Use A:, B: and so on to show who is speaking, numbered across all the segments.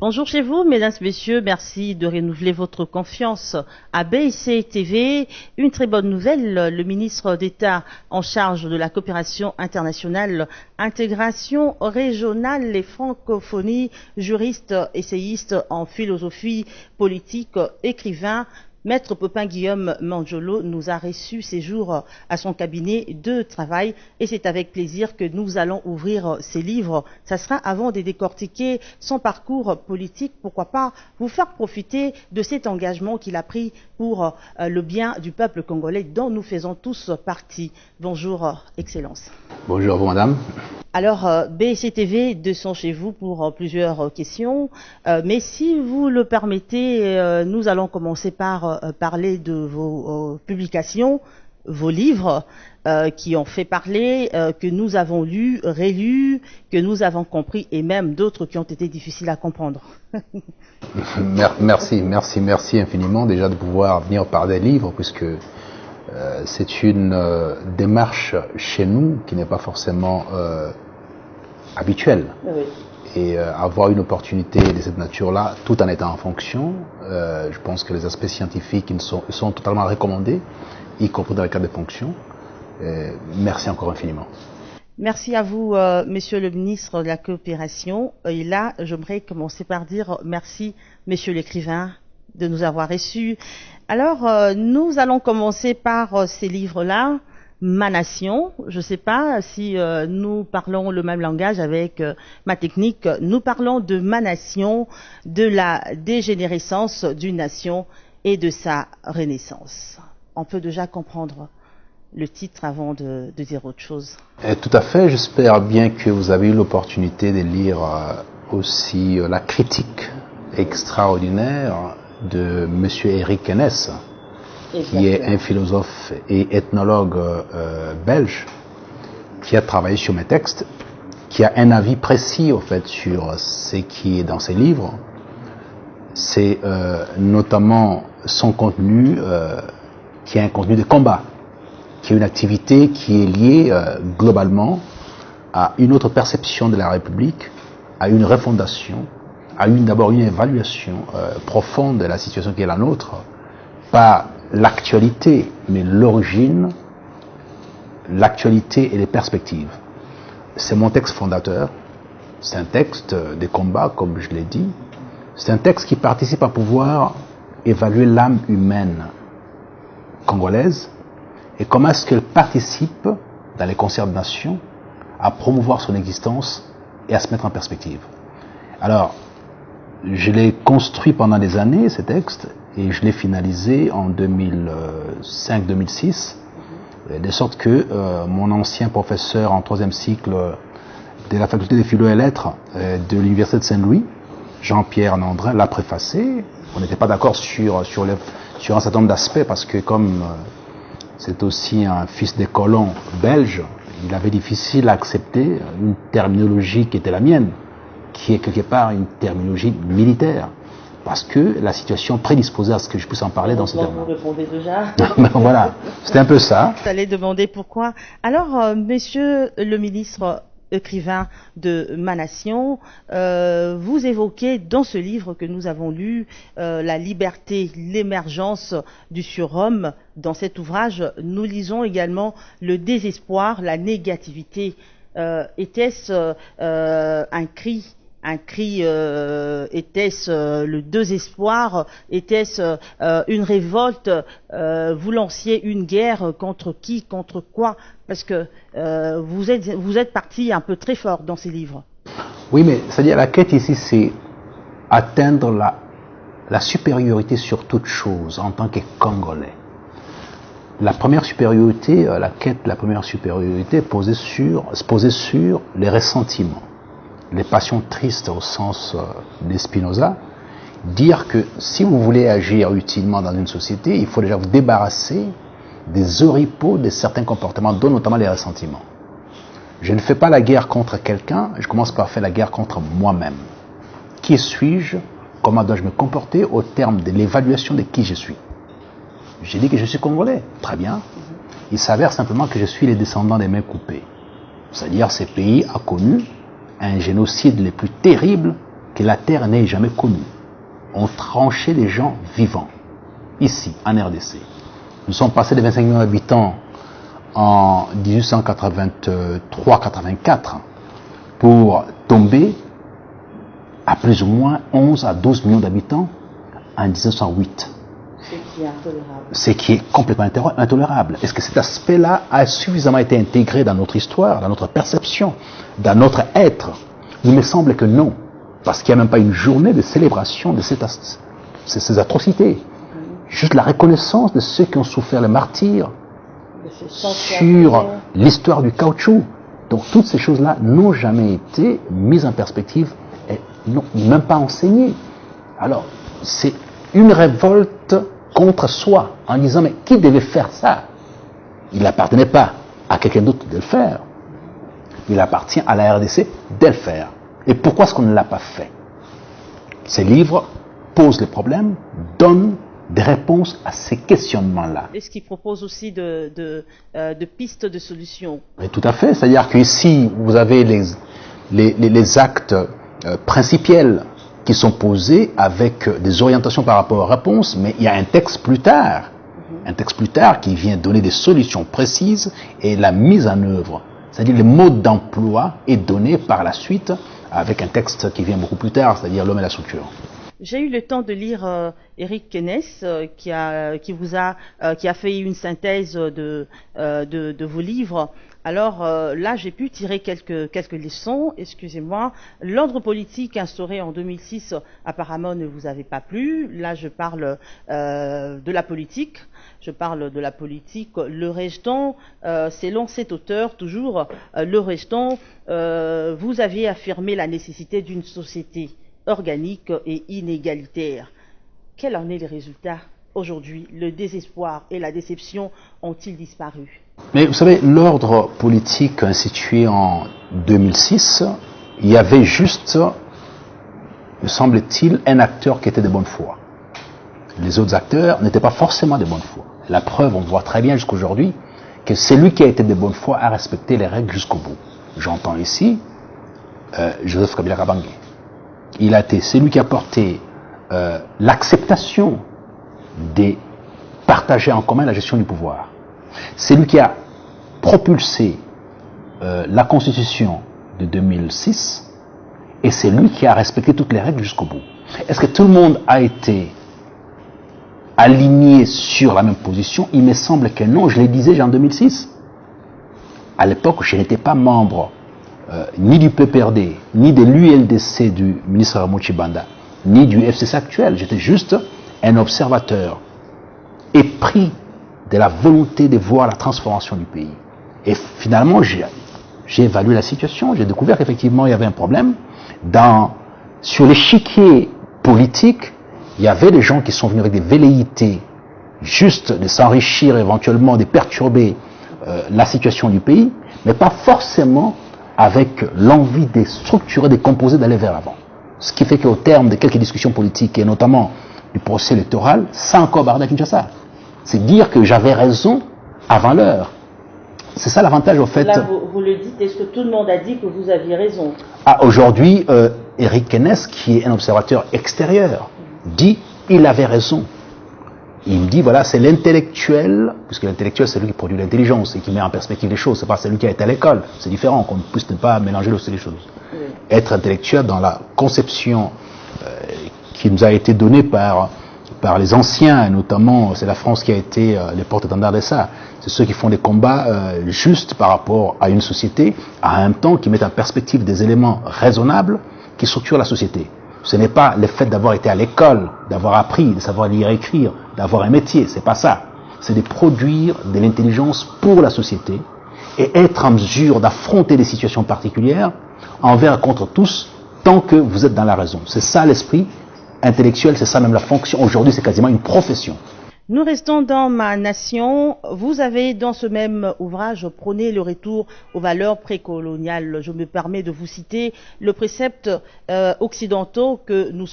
A: Bonjour chez vous, mesdames, messieurs, merci de renouveler votre confiance à BIC TV. Une très bonne nouvelle, le ministre d'État en charge de la coopération internationale, intégration régionale et francophonie, juriste, essayiste en philosophie politique, écrivain, Maître Popin Guillaume Manjolo nous a reçu ces jours à son cabinet de travail et c'est avec plaisir que nous allons ouvrir ses livres. Ça sera avant de décortiquer son parcours politique, pourquoi pas vous faire profiter de cet engagement qu'il a pris pour le bien du peuple congolais dont nous faisons tous partie. Bonjour, Excellence.
B: Bonjour, madame.
A: Alors, BCTV descend chez vous pour plusieurs questions, mais si vous le permettez, nous allons commencer par parler de vos publications, vos livres qui ont fait parler, que nous avons lus, relus, que nous avons compris et même d'autres qui ont été difficiles à comprendre.
B: Merci infiniment déjà de pouvoir venir parler des livres puisque c'est une démarche chez nous qui n'est pas forcément habituelle.
A: Oui.
B: Et avoir une opportunité de cette nature-là, tout en étant en fonction, je pense que les aspects scientifiques sont totalement recommandés, y compris dans le cadre des fonctions. Merci encore infiniment.
A: Merci à vous, Monsieur le ministre de la Coopération. Et là, j'aimerais commencer par dire merci, Monsieur l'écrivain, de nous avoir reçus. Alors, nous allons commencer par ces livres-là. Ma Nation, je ne sais pas si nous parlons le même langage avec ma technique. Nous parlons de Ma Nation, de la dégénérescence d'une nation et de sa renaissance. On peut déjà comprendre le titre avant de dire autre chose.
B: Tout à fait, j'espère bien que vous avez eu l'opportunité de lire aussi la critique extraordinaire de M. Eric Hennes, qui est un philosophe et ethnologue belge, qui a travaillé sur mes textes, qui a un avis précis au fait sur ce qui est dans ses livres. C'est notamment son contenu, qui est un contenu de combat, qui est une activité qui est liée globalement à une autre perception de la République, à une refondation, à d'abord une évaluation profonde de la situation qui est la nôtre, pas l'actualité, mais l'origine, l'actualité et les perspectives. C'est mon texte fondateur, c'est un texte de combat, comme je l'ai dit, c'est un texte qui participe à pouvoir évaluer l'âme humaine congolaise et comment est-ce qu'elle participe, dans les concerts de nations, à promouvoir son existence et à se mettre en perspective. Alors, je l'ai construit pendant des années, ce texte, et je l'ai finalisé en 2005-2006, de sorte que mon ancien professeur en troisième cycle de la faculté des philo et lettres de l'université de Saint-Louis, Jean-Pierre Nandrin, l'a préfacé. On n'était pas d'accord sur un certain nombre d'aspects parce que comme c'est aussi un fils des colons belges, il avait difficile à accepter une terminologie qui était la mienne, qui est quelque part une terminologie militaire. Parce que la situation prédisposait à ce que je puisse en parler dans ce terme.
A: Vous répondez déjà.
B: Voilà, c'était un peu ça.
A: Vous allez demander pourquoi. Alors, monsieur le ministre écrivain de Ma Nation, vous évoquez dans ce livre que nous avons lu la liberté, l'émergence du surhomme. Dans cet ouvrage, nous lisons également le désespoir, la négativité. Était-ce un cri? Un cri, était-ce le désespoir? Était-ce une révolte? Vous lanciez une guerre contre qui? Contre quoi? Parce que vous êtes parti un peu très fort dans ces livres.
B: Oui, mais c'est-à-dire la quête ici, c'est atteindre la supériorité sur toute chose en tant que Congolais. La première supériorité, la première supériorité posée sur les ressentiments, les passions tristes au sens de Spinoza, dire que si vous voulez agir utilement dans une société, il faut déjà vous débarrasser des oripeaux de certains comportements, dont notamment les ressentiments. Je ne fais pas la guerre contre quelqu'un, je commence par faire la guerre contre moi-même. Qui suis-je? Comment dois-je me comporter au terme de l'évaluation de qui je suis? J'ai dit que je suis congolais, très bien. Il s'avère simplement que je suis les descendants des mains coupées. C'est-à-dire ces pays a connu un génocide les plus terribles que la terre n'ait jamais connu. On tranchait les gens vivants, ici, en RDC. Nous sommes passés de 25 millions d'habitants en 1883-84 pour tomber à plus ou moins 11 à 12 millions d'habitants en 1908. Ce qui est complètement intolérable. Est-ce que cet aspect-là a suffisamment été intégré dans notre histoire, dans notre perception, dans notre être? Il me semble que non. Parce qu'il n'y a même pas une journée de célébration de ces atrocités. Juste la reconnaissance de ceux qui ont souffert le martyre sur l'histoire du caoutchouc. Donc toutes ces choses-là n'ont jamais été mises en perspective et n'ont même pas enseignées. Alors, c'est une révolte contre soi, en disant, mais qui devait faire ça? Il n'appartenait pas à quelqu'un d'autre de le faire. Il appartient à la RDC de le faire. Et pourquoi est-ce qu'on ne l'a pas fait? Ces livres posent les problèmes, donnent des réponses à ces questionnements-là.
A: Est-ce qu'il propose aussi de pistes de solutions? Oui,
B: tout à fait. C'est-à-dire qu'ici, vous avez les actes principiels qui sont posés avec des orientations par rapport aux réponses, mais il y a un texte plus tard, qui vient donner des solutions précises et la mise en œuvre. C'est-à-dire le mode d'emploi est donné par la suite avec un texte qui vient beaucoup plus tard, c'est-à-dire l'homme et la structure.
A: J'ai eu le temps de lire Eric Kenès, qui a fait une synthèse de vos livres. Alors là, j'ai pu tirer quelques leçons. Excusez-moi. L'ordre politique instauré en 2006, apparemment, ne vous avait pas plu. Là, je parle de la politique. Le restant, selon cet auteur, toujours, le restant, vous aviez affirmé la nécessité d'une société organique et inégalitaire. Quels en est les résultats aujourd'hui? Le désespoir et la déception ont-ils disparu?
B: Mais vous savez, l'ordre politique institué en 2006, il y avait juste, me semble-t-il, un acteur qui était de bonne foi. Les autres acteurs n'étaient pas forcément de bonne foi. La preuve, on voit très bien jusqu'aujourd'hui que celui qui a été de bonne foi a respecté les règles jusqu'au bout. J'entends ici Joseph Kabila Kabange. Il a été celui qui a porté l'acceptation de partager en commun la gestion du pouvoir. C'est lui qui a propulsé la Constitution de 2006 et c'est lui qui a respecté toutes les règles jusqu'au bout. Est-ce que tout le monde a été aligné sur la même position? Il me semble que non, je le disais en 2006. À l'époque, je n'étais pas membre ni du PPRD, ni de l'ULDC du ministre Ramon Tshibanda, ni du FCC actuel. J'étais juste un observateur épris de la volonté de voir la transformation du pays. Et finalement, j'ai évalué la situation, j'ai découvert qu'effectivement, il y avait un problème. Sur l'échiquier politique, il y avait des gens qui sont venus avec des velléités juste de s'enrichir, éventuellement de perturber la situation du pays, mais pas forcément avec l'envie de structurer, de composer, d'aller vers l'avant. Ce qui fait qu'au terme de quelques discussions politiques, et notamment du procès électoral, ça a encore bardé à Kinshasa. C'est dire que j'avais raison avant l'heure. C'est ça l'avantage, au fait.
A: Là, vous le dites, est-ce que tout le monde a dit que vous aviez raison?
B: Aujourd'hui, Eric Kenès, qui est un observateur extérieur, dit il avait raison. Il me dit, voilà, c'est l'intellectuel, puisque l'intellectuel, c'est lui qui produit l'intelligence et qui met en perspective les choses. C'est pas celui qui a été à l'école. C'est différent, qu'on ne puisse pas mélanger les choses. Oui. Être intellectuel dans la conception qui nous a été donnée par les anciens, et notamment, c'est la France qui a été les porte-étendards de ça. C'est ceux qui font des combats justes par rapport à une société, à un temps qui mettent en perspective des éléments raisonnables qui structurent la société. Ce n'est pas le fait d'avoir été à l'école, d'avoir appris, de savoir lire et écrire, d'avoir un métier, c'est pas ça. C'est de produire de l'intelligence pour la société et être en mesure d'affronter des situations particulières envers et contre tous tant que vous êtes dans la raison. C'est ça l'esprit intellectuel, c'est ça même la fonction. Aujourd'hui, c'est quasiment une profession.
A: Nous restons dans Ma Nation. Vous avez dans ce même ouvrage prôné le retour aux valeurs précoloniales. Je me permets de vous citer le précepte occidentaux que nous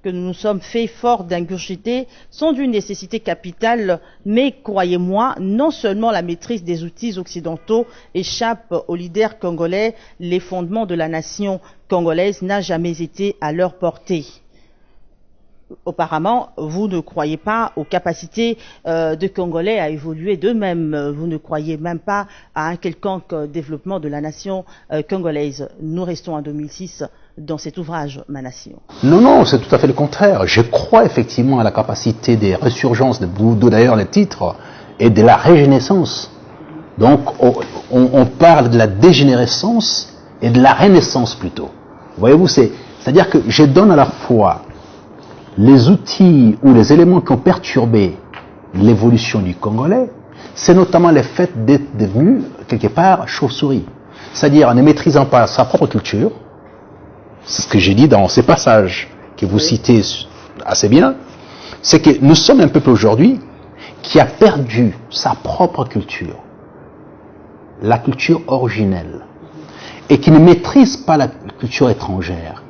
A: nous sommes fait fort d'ingurgiter sont d'une nécessité capitale, mais croyez-moi, non seulement la maîtrise des outils occidentaux échappe aux leaders congolais, les fondements de la nation congolaise n'a jamais été à leur portée. Apparemment, vous ne croyez pas aux capacités des Congolais à évoluer d'eux-mêmes. Vous ne croyez même pas à un quelconque développement de la nation congolaise. Nous restons en 2006 dans cet ouvrage, Ma Nation.
B: Non, non, c'est tout à fait le contraire. Je crois effectivement à la capacité des résurgences, d'où d'ailleurs les titres, et de la régénérescence. Donc, on parle de la dégénérescence et de la renaissance plutôt. Voyez-vous, c'est-à-dire que je donne à la fois les outils ou les éléments qui ont perturbé l'évolution du Congolais, c'est notamment le fait d'être devenu, quelque part, chauve-souris. C'est-à-dire en ne maîtrisant pas sa propre culture, c'est ce que j'ai dit dans ces passages que vous citez assez bien, c'est que nous sommes un peuple aujourd'hui qui a perdu sa propre culture, la culture originelle, et qui ne maîtrise pas la culture étrangère,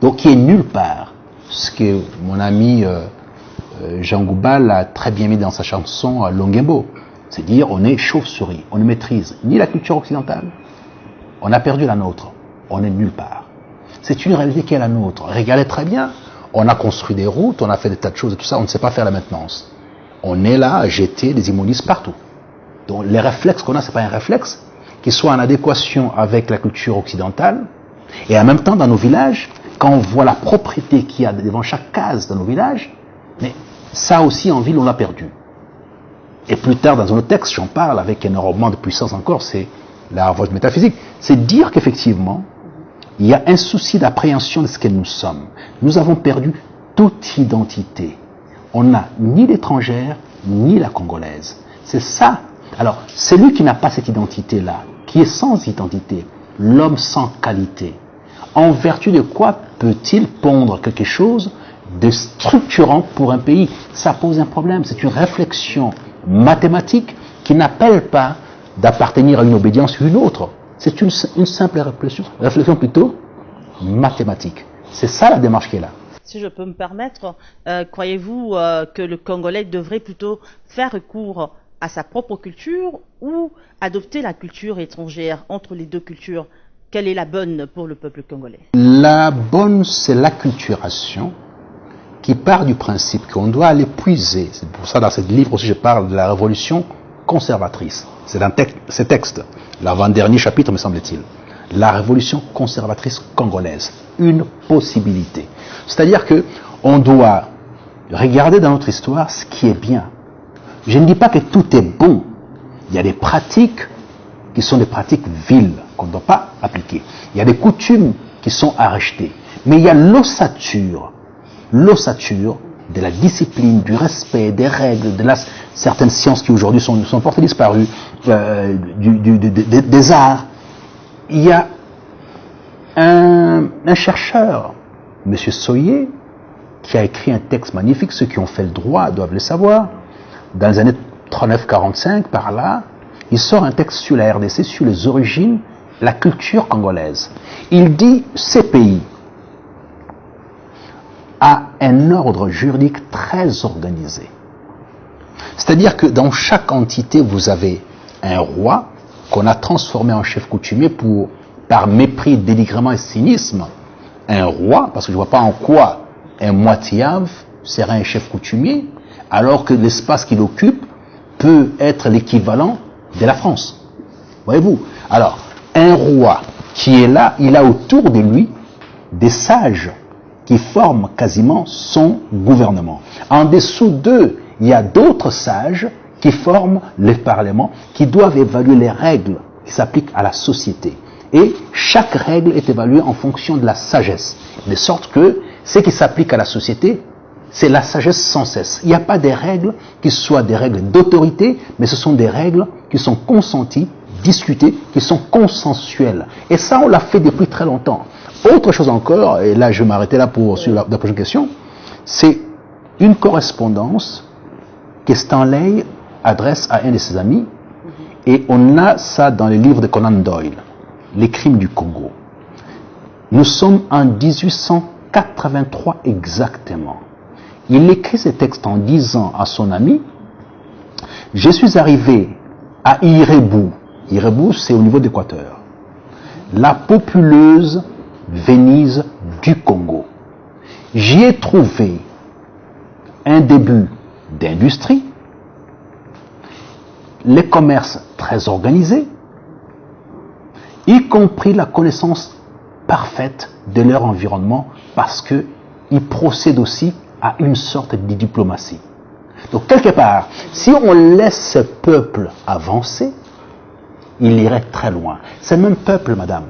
B: donc qui est nulle part. Ce que mon ami Jean Goubal a très bien mis dans sa chanson Longembo. C'est dire, on est chauve-souris, on ne maîtrise ni la culture occidentale, on a perdu la nôtre, on est nulle part. C'est une réalité qui est la nôtre. Regardez très bien, on a construit des routes, on a fait des tas de choses et tout ça, on ne sait pas faire la maintenance. On est là à jeter des immondices partout. Donc les réflexes qu'on a, ce n'est pas un réflexe qui soit en adéquation avec la culture occidentale, et en même temps dans nos villages, quand on voit la propriété qu'il y a devant chaque case dans nos villages, mais ça aussi en ville on l'a perdu. Et plus tard dans un autre texte, j'en parle avec énormément de puissance encore, c'est la révolte métaphysique. C'est dire qu'effectivement, il y a un souci d'appréhension de ce que nous sommes. Nous avons perdu toute identité. On n'a ni l'étrangère, ni la congolaise. C'est ça. Alors, celui qui n'a pas cette identité-là, qui est sans identité, l'homme sans qualité, en vertu de quoi peut-il pondre quelque chose de structurant pour un pays? Ça pose un problème. C'est une réflexion mathématique qui n'appelle pas d'appartenir à une obédience ou une autre. C'est une simple réflexion plutôt mathématique. C'est ça la démarche qui est là.
A: Si je peux me permettre, croyez-vous que le Congolais devrait plutôt faire recours à sa propre culture ou adopter la culture étrangère entre les deux cultures? Quelle est la bonne pour le peuple congolais?
B: La bonne, c'est l'acculturation qui part du principe qu'on doit aller puiser. C'est pour ça, dans ce livre aussi, je parle de la révolution conservatrice. C'est dans ce texte, l'avant-dernier chapitre, me semble-t-il. La révolution conservatrice congolaise. Une possibilité. C'est-à-dire qu'on doit regarder dans notre histoire ce qui est bien. Je ne dis pas que tout est bon. Il y a des pratiques qui sont des pratiques viles, qu'on ne doit pas appliquer. Il y a des coutumes qui sont à rejeter. Mais il y a l'ossature de la discipline, du respect, des règles, de certaines sciences qui aujourd'hui sont portées disparues, des arts. Il y a un chercheur, M. Soyer, qui a écrit un texte magnifique, ceux qui ont fait le droit doivent le savoir, dans les années 39-45, par là, il sort un texte sur la RDC, sur les origines, la culture congolaise. Il dit, ces pays a un ordre juridique très organisé. C'est-à-dire que dans chaque entité, vous avez un roi qu'on a transformé en chef coutumier par mépris, dénigrement et cynisme. Un roi, parce que je ne vois pas en quoi un moitiave serait un chef coutumier, alors que l'espace qu'il occupe peut être l'équivalent de la France. Voyez-vous? Alors, un roi qui est là, il a autour de lui des sages qui forment quasiment son gouvernement. En dessous d'eux, il y a d'autres sages qui forment le Parlement, qui doivent évaluer les règles qui s'appliquent à la société. Et chaque règle est évaluée en fonction de la sagesse. De sorte que ce qui s'applique à la société, c'est la sagesse sans cesse. Il n'y a pas des règles qui soient des règles d'autorité, mais ce sont des règles qui sont consenties, discutées, qui sont consensuelles. Et ça, on l'a fait depuis très longtemps. Autre chose encore, et là je vais m'arrêter là sur la prochaine question, c'est une correspondance que Stanley adresse à un de ses amis, et on a ça dans les livres de Conan Doyle, Les crimes du Congo. Nous sommes en 1883 exactement. Il écrit ce texte en disant à son ami, « Je suis arrivé à Irebu. » Irebu, c'est au niveau d'Équateur. La populeuse Venise du Congo. J'y ai trouvé un début d'industrie, les commerces très organisés, y compris la connaissance parfaite de leur environnement, parce qu'ils procèdent aussi à une sorte de diplomatie. Donc quelque part, si on laisse ce peuple avancer, il irait très loin. C'est le même peuple, madame.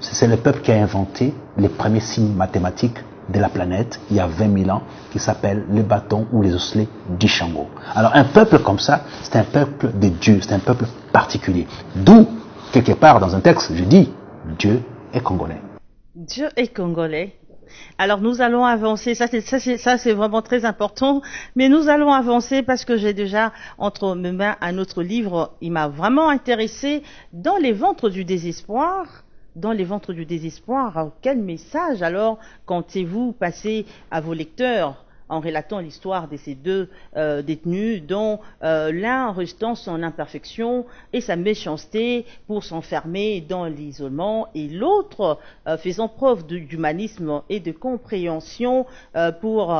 B: C'est le peuple qui a inventé les premiers signes mathématiques de la planète, il y a 20 000 ans, qui s'appelle le bâton ou les osselets d'Ishango. Alors un peuple comme ça, c'est un peuple de Dieu, c'est un peuple particulier. D'où, quelque part dans un texte, je dis, Dieu est congolais.
A: Dieu est congolais. Alors nous allons avancer, ça c'est vraiment très important, mais nous allons avancer parce que j'ai déjà entre mes mains un autre livre, il m'a vraiment intéressé, Dans les ventres du désespoir. Dans les ventres du désespoir, quel message alors comptez-vous passer à vos lecteurs en relatant l'histoire de ces deux détenus dont l'un restant son imperfection et sa méchanceté pour s'enfermer dans l'isolement et l'autre faisant preuve d'humanisme et de compréhension pour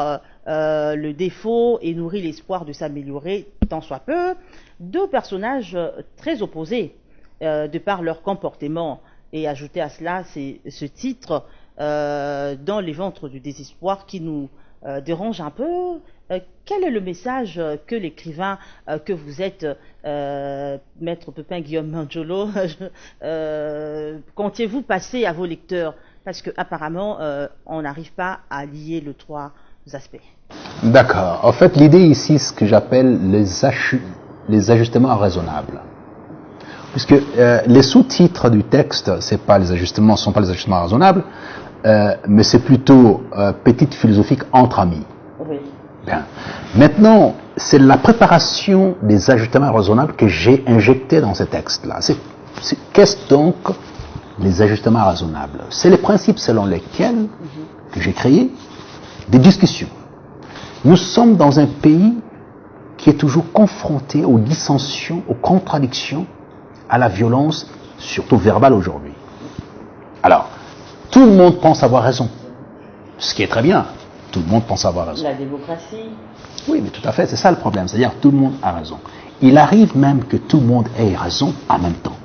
A: le défaut et nourrir l'espoir de s'améliorer tant soit peu. Deux personnages très opposés de par leur comportement. Et ajouter à cela, c'est ce titre Dans les ventres du désespoir qui nous dérange un peu. Quel est le message que l'écrivain que vous êtes, Maître Pepin Guillaume Manjolo, comptiez-vous passer à vos lecteurs? Parce qu'apparemment, on n'arrive pas à lier les trois aspects.
B: D'accord. En fait, l'idée ici, ce que j'appelle les ajustements raisonnables. Puisque les sous-titres du texte, ne sont pas les ajustements raisonnables, mais c'est plutôt petite philosophique entre amis.
A: Oui.
B: Bien. Maintenant, c'est la préparation des ajustements raisonnables que j'ai injectés dans ce texte-là. Qu'est-ce donc les ajustements raisonnables? C'est les principes selon lesquels que j'ai créé des discussions. Nous sommes dans un pays qui est toujours confronté aux dissensions, aux contradictions, à la violence, surtout verbale aujourd'hui. Alors, tout le monde pense avoir raison. Ce qui est très bien. Tout le monde pense avoir raison.
A: La démocratie.
B: Oui, mais tout à fait, c'est ça le problème. C'est-à-dire tout le monde a raison. Il arrive même que tout le monde ait raison en même temps.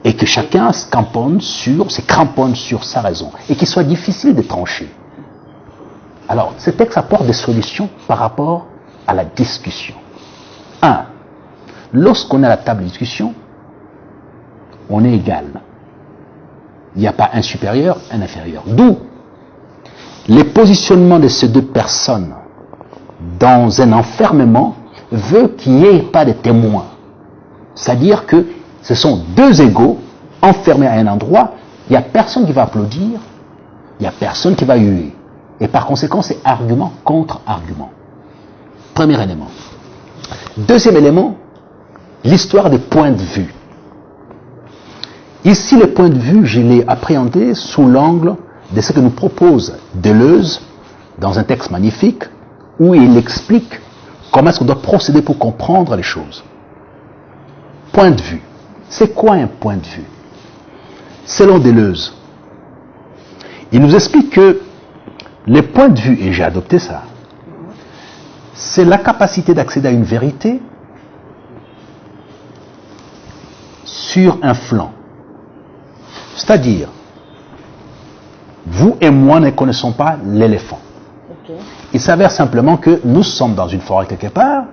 B: Et que chacun se cramponne sur sa raison. Et qu'il soit difficile de trancher. Alors, ce texte apporte des solutions par rapport à la discussion. 1. Lorsqu'on est à la table de discussion, on est égal. Il n'y a pas un supérieur, un inférieur. D'où les positionnements de ces deux personnes dans un enfermement veut qu'il n'y ait pas de témoins. C'est-à-dire que ce sont deux égaux enfermés à un endroit, il n'y a personne qui va applaudir, il n'y a personne qui va huer. Et par conséquent, c'est argument contre argument. Premier élément. Deuxième élément, l'histoire des points de vue. Ici, le point de vue, je l'ai appréhendé sous l'angle de ce que nous propose Deleuze dans un texte magnifique où il explique comment est-ce qu'on doit procéder pour comprendre les choses. Point de vue. C'est quoi un point de vue? Selon Deleuze, il nous explique que les points de vue, et j'ai adopté ça, c'est la capacité d'accéder à une vérité sur un flanc. C'est-à-dire, vous et moi ne connaissons pas l'éléphant.
A: Okay.
B: Il s'avère simplement que nous sommes dans une forêt quelque part,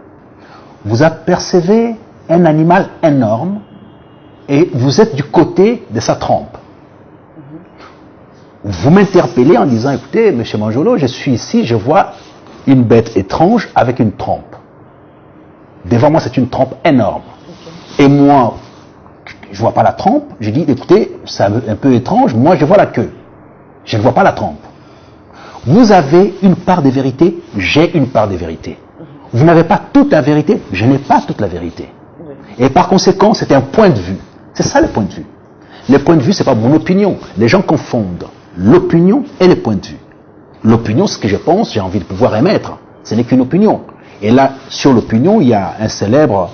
B: vous apercevez un animal énorme et vous êtes du côté de sa trempe. Vous m'interpellez en disant, écoutez, monsieur Manjolo, je suis ici, je vois une bête étrange avec une trempe. Devant moi, c'est une trempe énorme. Okay. Et moi, je ne vois pas la trempe, je dis, écoutez, c'est un peu étrange, moi je vois la queue. Je ne vois pas la trempe. Vous avez une part de vérité, j'ai une part de vérité. Vous n'avez pas toute la vérité, je n'ai pas toute la vérité. Oui. Et par conséquent, c'est un point de vue. C'est ça le point de vue. Le point de vue, c'est pas mon opinion. Les gens confondent l'opinion et le point de vue. L'opinion, c'est ce que je pense, j'ai envie de pouvoir émettre. Ce n'est qu'une opinion. Et là, sur l'opinion, il y a un célèbre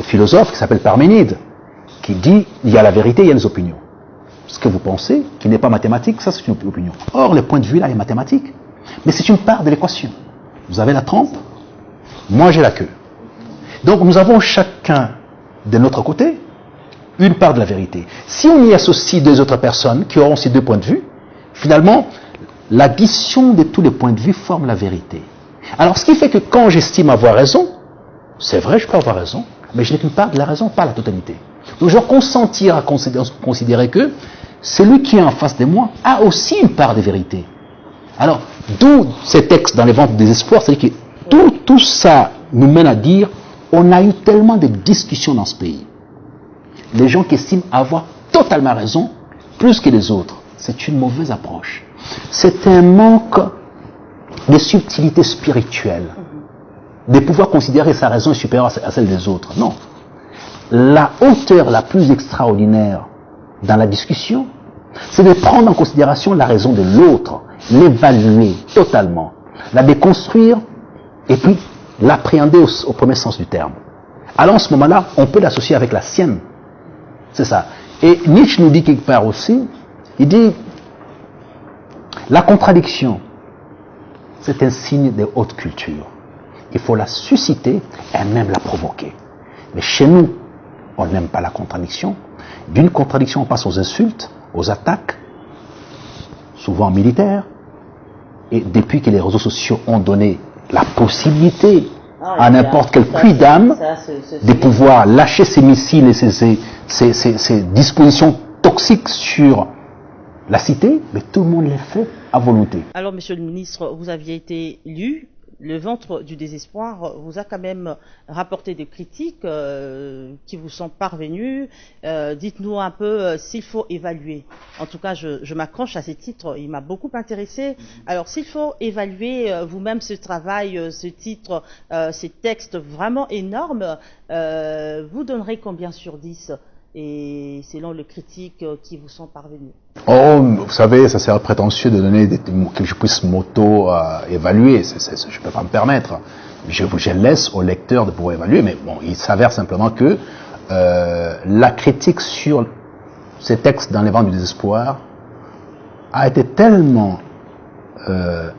B: philosophe qui s'appelle Parménide, qui dit, il y a la vérité, il y a les opinions. Ce que vous pensez, qui n'est pas mathématique, ça c'est une opinion. Or, le point de vue là est mathématique. Mais c'est une part de l'équation. Vous avez la trempe, moi j'ai la queue. Donc nous avons chacun de notre côté une part de la vérité. Si on y associe deux autres personnes qui auront ces deux points de vue, finalement, l'addition de tous les points de vue forme la vérité. Alors ce qui fait que quand j'estime avoir raison, c'est vrai, je peux avoir raison, mais je n'ai qu'une part de la raison, pas la totalité. Donc je dois consentir à considérer que celui qui est en face de moi a aussi une part de vérité. Alors, d'où ces textes dans les vents du désespoir, c'est-à-dire que tout ça nous mène à dire, on a eu tellement de discussions dans ce pays. Les gens qui estiment avoir totalement raison, plus que les autres, c'est une mauvaise approche. C'est un manque de subtilité spirituelle, de pouvoir considérer sa raison est supérieure à celle des autres. Non. La hauteur la plus extraordinaire dans la discussion, c'est de prendre en considération la raison de l'autre, l'évaluer totalement, la déconstruire et puis l'appréhender au premier sens du terme. Alors en ce moment-là, on peut l'associer avec la sienne. C'est ça. Et Nietzsche nous dit quelque part aussi, il dit, la contradiction, c'est un signe de haute culture. Il faut la susciter et même la provoquer. Mais chez nous, on n'aime pas la contradiction. D'une contradiction, on passe aux insultes, aux attaques, souvent militaires. Et depuis que les réseaux sociaux ont donné la possibilité à n'importe quel quidam de pouvoir lâcher ses missiles et ses dispositions toxiques sur la cité, mais tout le monde les fait à volonté.
A: Alors, monsieur le ministre, vous aviez été élu. Le ventre du désespoir vous a quand même rapporté des critiques qui vous sont parvenues. Dites-nous un peu s'il faut évaluer. En tout cas, je m'accroche à ces titres, il m'a beaucoup intéressé. Alors, s'il faut évaluer vous-même ce travail, ce titre, ces textes vraiment énormes, vous donnerez combien sur 10 et selon les critiques qui vous sont parvenues?
B: Oh, vous savez, ça serait prétentieux de donner que je puisse m'auto-évaluer. Je ne peux pas me permettre. Je laisse au lecteur de pouvoir évaluer, mais bon, il s'avère simplement que la critique sur ces textes dans les vents du désespoir a été tellement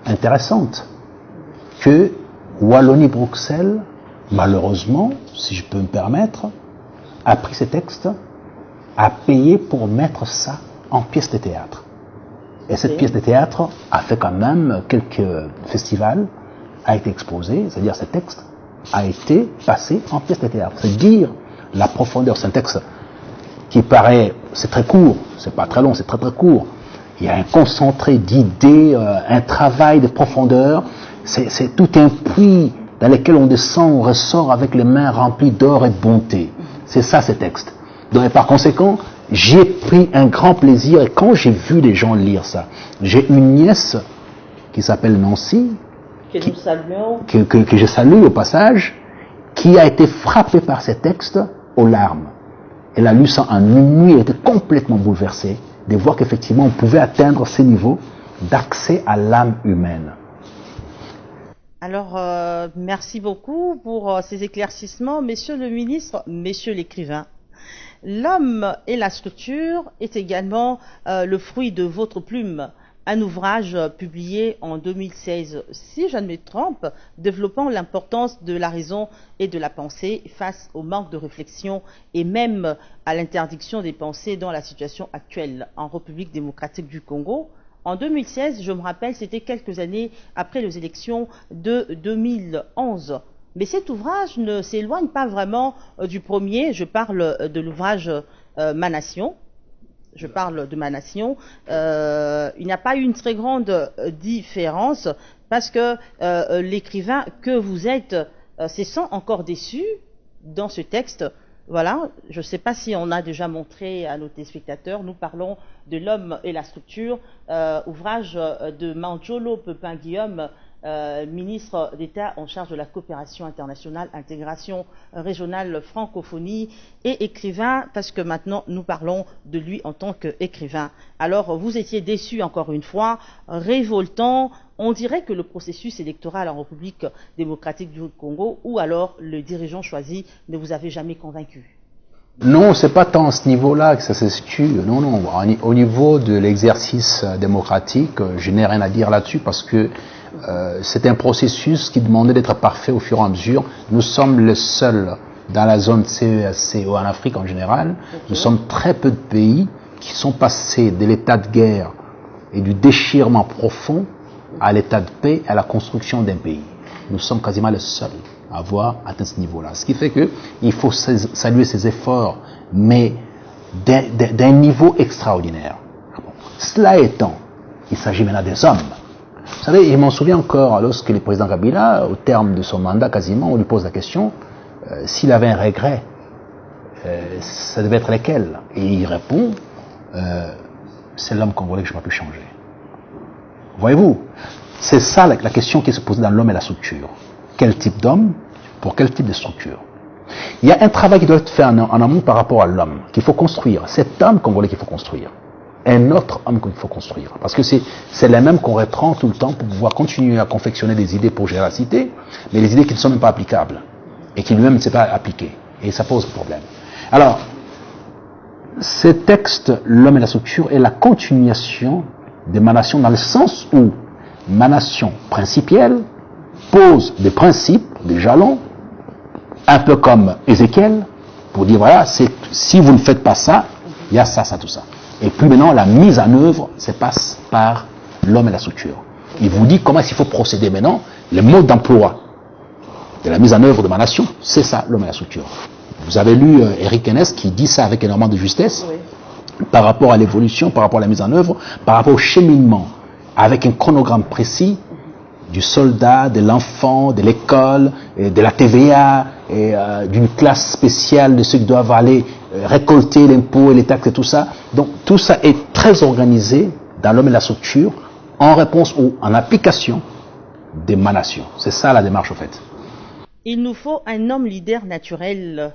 B: intéressante que Wallonie-Bruxelles, malheureusement, si je peux me permettre, a pris ces textes, a payé pour mettre ça en pièce de théâtre. Et cette pièce de théâtre a fait quand même quelques festivals, a été exposée, c'est-à-dire ce texte a été passé en pièce de théâtre. C'est dire la profondeur, c'est un texte qui paraît, c'est très court, c'est pas très long, c'est très très court. Il y a un concentré d'idées, un travail de profondeur, c'est tout un puits dans lequel on descend, on ressort avec les mains remplies d'or et de bonté. C'est ça, ces textes. Donc, et par conséquent, j'ai pris un grand plaisir, et quand j'ai vu les gens lire ça, j'ai une nièce qui s'appelle Nancy, que je salue au passage, qui a été frappée par ces textes aux larmes. Elle a lu ça en une nuit, elle était complètement bouleversée de voir qu'effectivement on pouvait atteindre ces niveaux d'accès à l'âme humaine.
A: Alors, merci beaucoup pour ces éclaircissements, messieurs le ministre, messieurs l'écrivain. L'homme et la structure est également le fruit de votre plume, un ouvrage publié en 2016, si je ne me trompe, développant l'importance de la raison et de la pensée face au manque de réflexion et même à l'interdiction des pensées dans la situation actuelle en République démocratique du Congo. En 2016, je me rappelle, c'était quelques années après les élections de 2011. Mais cet ouvrage ne s'éloigne pas vraiment du premier. Je parle de l'ouvrage Ma Nation. Je parle de Ma Nation. Il n'y a pas eu une très grande différence parce que l'écrivain que vous êtes se sent encore déçu dans ce texte. Voilà, je ne sais pas si on a déjà montré à nos téléspectateurs, nous parlons de l'homme et la structure, ouvrage de Manjolo Pepin Guillaume, ministre d'État en charge de la coopération internationale, intégration régionale, francophonie et écrivain, parce que maintenant nous parlons de lui en tant qu'écrivain. Alors vous étiez déçu encore une fois, révoltant. On dirait que le processus électoral en République démocratique du Congo ou alors le dirigeant choisi ne vous avait jamais convaincu.
B: Non, c'est pas tant à ce niveau-là que ça se situe. Non, non. Au niveau de l'exercice démocratique, je n'ai rien à dire là-dessus parce que c'est un processus qui demandait d'être parfait au fur et à mesure. Nous sommes les seuls dans la zone CEAC ou en Afrique en général. Nous sommes très peu de pays qui sont passés de l'état de guerre et du déchirement profond à l'état de paix, à la construction d'un pays. Nous sommes quasiment les seuls à avoir atteint ce niveau-là. Ce qui fait qu'il faut saluer ces efforts, mais d'un niveau extraordinaire. Cela étant, il s'agit maintenant des hommes. Vous savez, je m'en souviens encore lorsque le président Kabila, au terme de son mandat quasiment, on lui pose la question s'il avait un regret, ça devait être lequel? Et il répond c'est l'homme congolais que je n'ai pas pu changer. Voyez-vous, c'est ça la question qui se pose dans l'homme et la structure. Quel type d'homme pour quel type de structure? Il y a un travail qui doit être fait en amont par rapport à l'homme, qu'il faut construire. Cet homme congolais qu'il faut construire. Un autre homme qu'il faut construire. Parce que c'est les mêmes qu'on reprend tout le temps pour pouvoir continuer à confectionner des idées pour gérer la cité, mais des idées qui ne sont même pas applicables. Et qui lui-même ne s'est pas appliqué. Et ça pose problème. Alors, ce texte, l'homme et la structure, est la continuation de ma nation dans le sens où ma nation principielle pose des principes, des jalons, un peu comme Ézéchiel, pour dire voilà, si vous ne faites pas ça, il y a ça, ça, tout ça. Et puis maintenant, la mise en œuvre se passe par l'homme et la structure. Il vous dit comment il faut procéder maintenant, le mode d'emploi de la mise en œuvre de ma nation, c'est ça, l'homme et la structure. Vous avez lu Eric Enes qui dit ça avec énormément de justesse, oui, par rapport à l'évolution, par rapport à la mise en œuvre, par rapport au cheminement, avec un chronogramme précis, du soldat, de l'enfant, de l'école, de la TVA, et d'une classe spéciale de ceux qui doivent aller récolter l'impôt et les taxes et tout ça. Donc tout ça est très organisé dans l'homme et la structure en réponse ou en application des manations. C'est ça la démarche au fait.
A: Il nous faut un homme leader naturel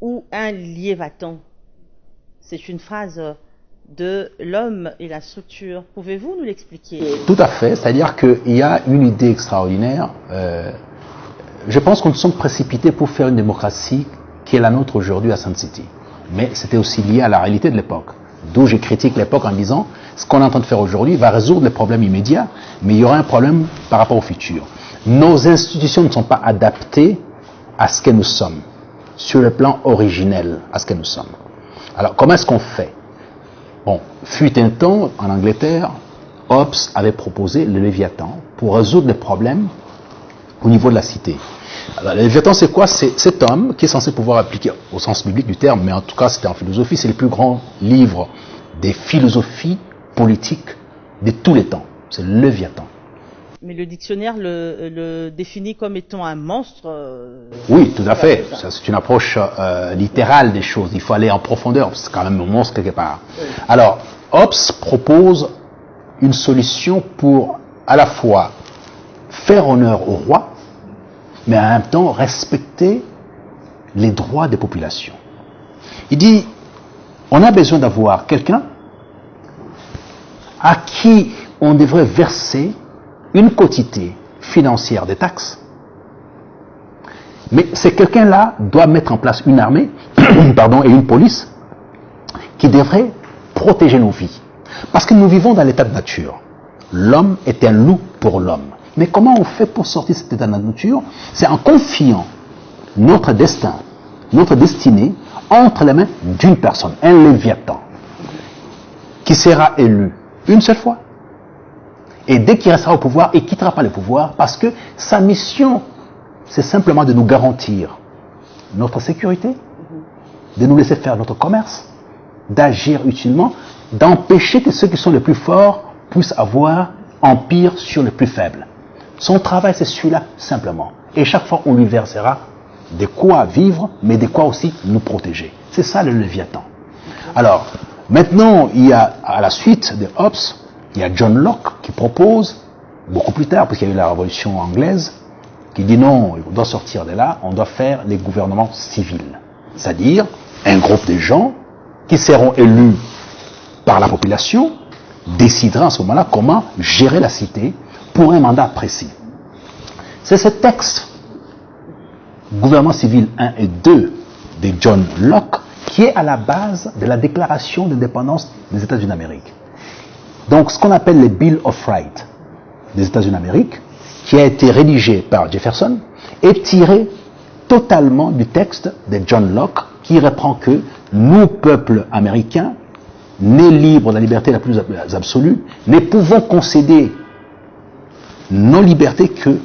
A: ou un liévatan. C'est une phrase de l'homme et la structure. Pouvez-vous nous l'expliquer?
B: Tout à fait, c'est-à-dire qu'il y a une idée extraordinaire. Je pense qu'on nous sommes précipités pour faire une démocratie qui est la nôtre aujourd'hui à Sun City. Mais c'était aussi lié à la réalité de l'époque. D'où je critique l'époque en disant, ce qu'on est en train de faire aujourd'hui va résoudre les problèmes immédiats, mais il y aura un problème par rapport au futur. Nos institutions ne sont pas adaptées à ce que nous sommes, sur le plan originel à ce que nous sommes. Alors, comment est-ce qu'on fait? Bon, fut un temps, en Angleterre, Hobbes avait proposé le Léviathan pour résoudre les problèmes au niveau de la cité. Alors, le Léviathan, c'est quoi? C'est cet homme qui est censé pouvoir appliquer, au sens biblique du terme, mais en tout cas, c'était en philosophie, c'est le plus grand livre des philosophies politiques de tous les temps. C'est le Léviathan.
A: Mais le dictionnaire le définit comme étant un monstre.
B: Oui, tout à fait. C'est une approche littérale des choses. Il faut aller en profondeur. C'est quand même un monstre quelque part. Oui. Alors, Hobbes propose une solution pour à la fois faire honneur au roi, mais en même temps respecter les droits des populations. Il dit, on a besoin d'avoir quelqu'un à qui on devrait verser une quotité financière des taxes, mais ces quelqu'un-là doit mettre en place une armée et une police qui devrait protéger nos vies. Parce que nous vivons dans l'état de nature. L'homme est un loup pour l'homme. Mais comment on fait pour sortir de cet état de nature? C'est en confiant notre destin, notre destinée, entre les mains d'une personne, un Léviathan, qui sera élu une seule fois. Et dès qu'il restera au pouvoir, il ne quittera pas le pouvoir parce que sa mission, c'est simplement de nous garantir notre sécurité, de nous laisser faire notre commerce, d'agir utilement, d'empêcher que ceux qui sont les plus forts puissent avoir empire sur les plus faibles. Son travail, c'est celui-là, simplement. Et chaque fois, on lui versera de quoi vivre, mais de quoi aussi nous protéger. C'est ça le Léviathan. Alors, maintenant, il y a, à la suite de Hobbes, il y a John Locke qui propose beaucoup plus tard, parce qu'il y a eu la révolution anglaise, qui dit non, on doit sortir de là, on doit faire les gouvernements civils. C'est-à-dire un groupe de gens qui seront élus par la population, décidera à ce moment-là comment gérer la cité pour un mandat précis. C'est ce texte, gouvernement civil 1 et 2 de John Locke, qui est à la base de la déclaration d'indépendance des États-Unis d'Amérique. Donc ce qu'on appelle le Bill of Rights des États-Unis d'Amérique, qui a été rédigé par Jefferson, est tiré totalement du texte de John Locke, qui reprend que nous, peuple américain, nés libres de la liberté la plus absolue, ne pouvons concéder nos libertés que